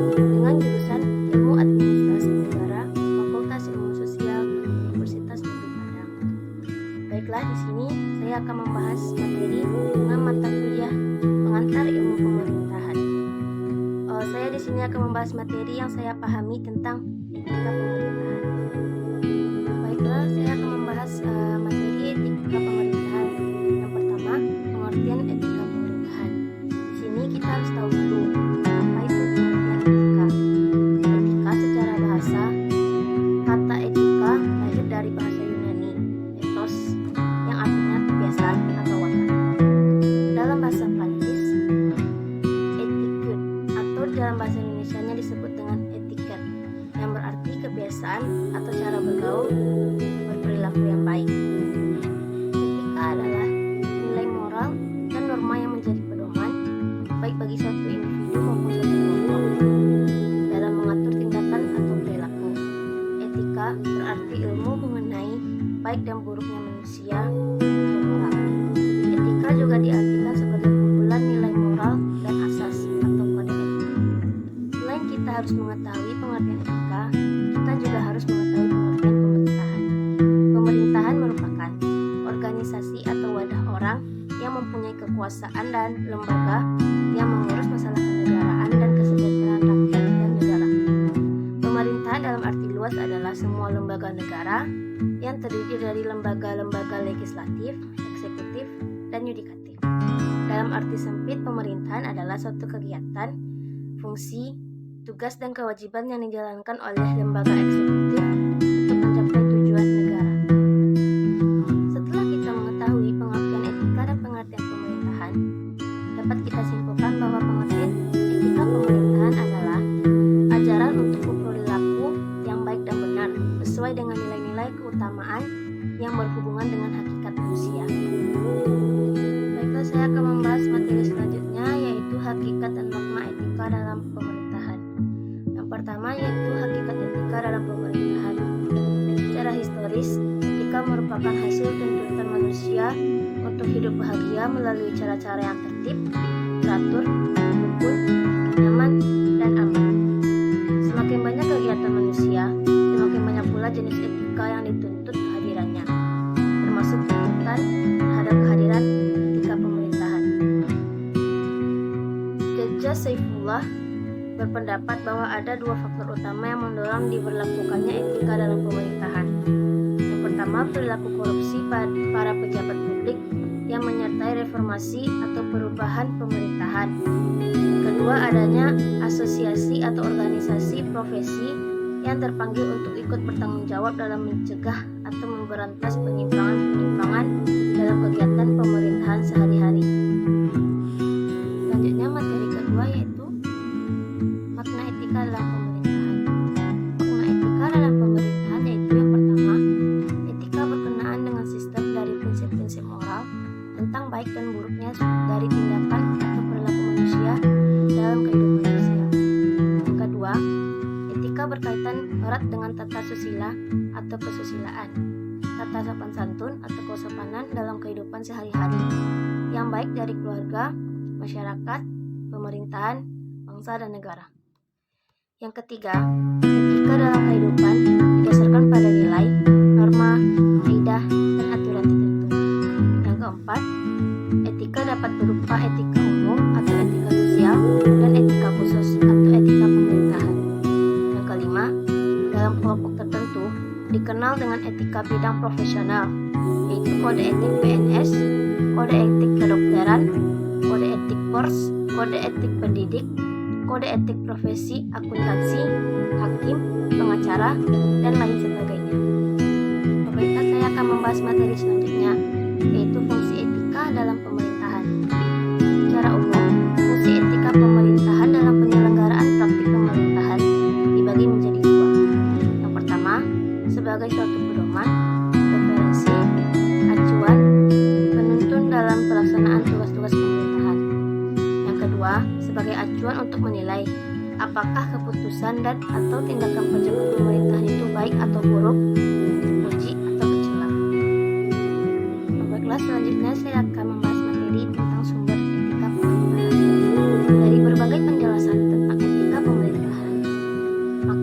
dengan jurusan Ilmu Administrasi Negara, Fakultas Ilmu Sosial, Universitas Negeri Padang. Baiklah, di sini saya akan membahas materi dengan mata kuliah pengantar ilmu pemerintahan. Saya di sini akan membahas materi yang saya pahami tentang etika pemerintahan. Baiklah, saya akan membahas materi etika pemerintahan. Yang pertama, pengertian etika pemerintahan. Di sini kita harus tahu dulu apa itu pengertian etika. Etika secara bahasa, kata etika lahir dari bahasa Yunani, ethos, yang artinya kebiasaan atau watak. Dalam bahasa Prancis, etiquette, atau dalam bahasa Indonesianya disebut dengan etiquette, yang berarti kebiasaan atau cara bergaul, berperilaku yang baik. Etika adalah nilai moral dan norma yang menjadi pedoman baik bagi suatu individu maupun suatu kelompok dalam mengatur tindakan atau perilaku. Etika berarti ilmu mengenai baik dan buruknya manusia atau moral. Etika juga diartikan sebagai kumpulan nilai moral dan asas atau kode etik. Selain kita harus mengetahui pengertian etika, kita juga harus mengetahui pengertian pemerintahan. Pemerintahan merupakan organisasi atau wadah orang yang mempunyai kekuasaan dan lembaga yang mengurus masalah kenegaraan dan kesejahteraan rakyat dan negara. Pemerintahan dalam arti luas adalah semua lembaga negara yang terdiri dari lembaga-lembaga legislatif, eksekutif, dan yudikatif. Dalam arti sempit, pemerintahan adalah suatu kegiatan, fungsi, tugas, dan kewajiban yang dijalankan oleh lembaga eksekutif untuk mencapai tujuan negara. Setelah kita mengetahui pengertian etika dan pengertian pemerintahan, dapat kita simpulkan bahwa pengertian etika pemerintahan adalah ajaran untuk berperilaku yang baik dan benar sesuai dengan nilai-nilai keutamaan yang berhubungan dengan hakikat manusia. Baiklah, saya akan membahas materi selanjutnya, yaitu hakikat dan makna etika dalam pemerintahan. Yang pertama yaitu hakikat etika dalam pemerintahan. Secara historis, etika merupakan hasil tuntutan manusia untuk hidup bahagia melalui cara-cara yang tertib, teratur, rukun, nyaman, dan aman. Semakin banyak kegiatan manusia, semakin banyak pula jenis etika yang dituntut kehadirannya, termasuk tuntutan terhadap kehadiran etika pemerintahan. Geja Saifullah berpendapat bahwa ada dua faktor utama yang mendorong diberlakukannya etika dalam pemerintahan. Yang pertama, perilaku korupsi para pejabat publik yang menyertai reformasi atau perubahan pemerintahan. Kedua, adanya asosiasi atau organisasi profesi yang terpanggil untuk ikut bertanggung jawab dalam mencegah atau memberantas penyimpangan-penyimpangan dalam kegiatan pemerintahan sehari-hari. Selanjutnya, materi kedua yaitu makna etika dalam pemerintahan. Makna etika dalam pemerintahan yaitu yang pertama, etika berkenaan dengan sistem dari prinsip-prinsip moral tentang baik dan buruknya dari tindakan atau perilaku manusia dalam kehidupan sosial. Yang kedua, etika berkaitan erat dengan tata susila atau kesusilaan, tata sopan santun atau kesopanan dalam kehidupan sehari-hari yang baik dari keluarga, masyarakat, pemerintahan, bangsa, dan negara. Yang ketiga, etika dalam kehidupan didasarkan pada nilai, norma, kaidah, dan aturan tertentu. Yang keempat, etika dapat berupa etika umum atau etika sosial dan etika khusus atau etika pemerintahan. Yang kelima, dalam kelompok tertentu dikenal dengan etika bidang profesional, yaitu kode etik PNS, kode etik kedokteran, kode etik pers, kode etik pendidik, kode etik profesi akuntansi, hakim, pengacara, dan lain sebagainya. Baiklah, saya akan membahas materi selanjutnya, yaitu fungsi etika dalam pemerintahan. Secara umum, fungsi etika pemerintahan dalam penyelenggaraan praktik pemerintahan dibagi menjadi dua. Yang pertama, sebagai suatu pedoman, referensi, acuan, penuntun dalam pelaksanaan tugas-tugas pemerintahan. Yang kedua, sebagai acuan untuk menilai apakah keputusan dan atau tindakan pejabat pemerintahan itu baik atau buruk, terpuji atau tercela. Baiklah, selanjutnya saya akan membahas materi tentang sumber etika pemerintahan.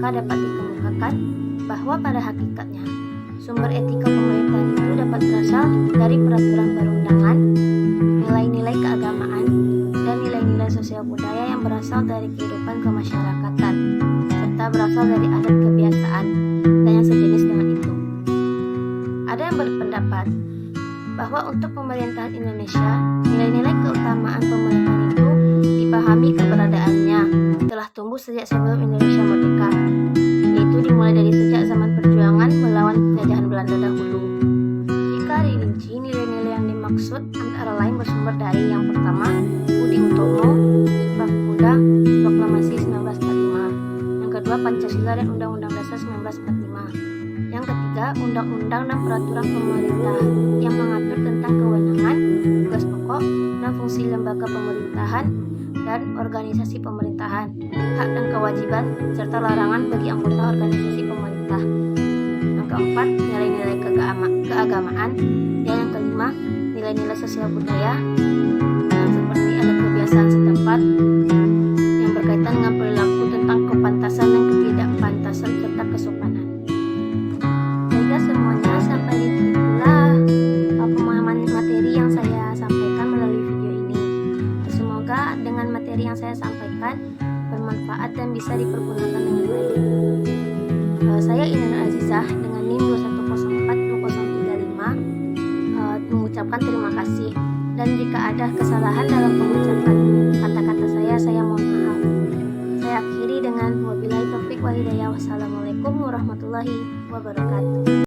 maka dapat dikemukakan bahwa pada hakikatnya sumber etika pemerintahan itu dapat berasal dari peraturan perundangan, nilai-nilai keagamaan, dan nilai-nilai sosial budaya yang berasal dari kehidupan kemasyarakatan, serta berasal dari adat kebiasaan dan yang sejenis dengan itu. Ada yang berpendapat bahwa untuk pemerintahan Indonesia, nilai-nilai keutamaan pemerintahan itu dipahami keberadaannya telah tumbuh sejak sebelum Indonesia merdeka, yaitu dimulai dari sejak zaman perjuangan melawan penjajahan Belanda dahulu. Jika dirinci, nilai-nilai yang dimaksud antara lain bersumber dari yang pertama, Budi Utomo, Sumpah Pemuda, Proklamasi 1945, yang kedua Pancasila dan Undang-Undang Dasar 1945, yang ketiga Undang-Undang dan Peraturan Pemerintah yang mengatur tentang kewenangan, tugas pokok, dan fungsi lembaga pemerintahan dan organisasi pemerintahan, hak dan kewajiban, serta larangan bagi anggota organisasi pemerintah. Yang keempat, nilai-nilai keagamaan, dan yang kelima, nilai-nilai sosial budaya, yang seperti adat kebiasaan setempat, yang berkaitan dengan perilaku tentang kepantasan dan ketidakpantasan serta kesopanan. Baiklah semuanya, sampai di situlah pemahaman materi yang saya sampaikan melalui video ini. Semoga dengan materi yang saya sampaikan bermanfaat dan bisa dipergunakan dengan baik. Saya Inna Azizah dengan NIM 2104235 mengucapkan terima kasih, dan jika ada kesalahan dalam pengucapan kata-kata saya mohon maaf. Saya akhiri dengan wabillahi taufik wal hidayah. Wassalamualaikum warahmatullahi wabarakatuh.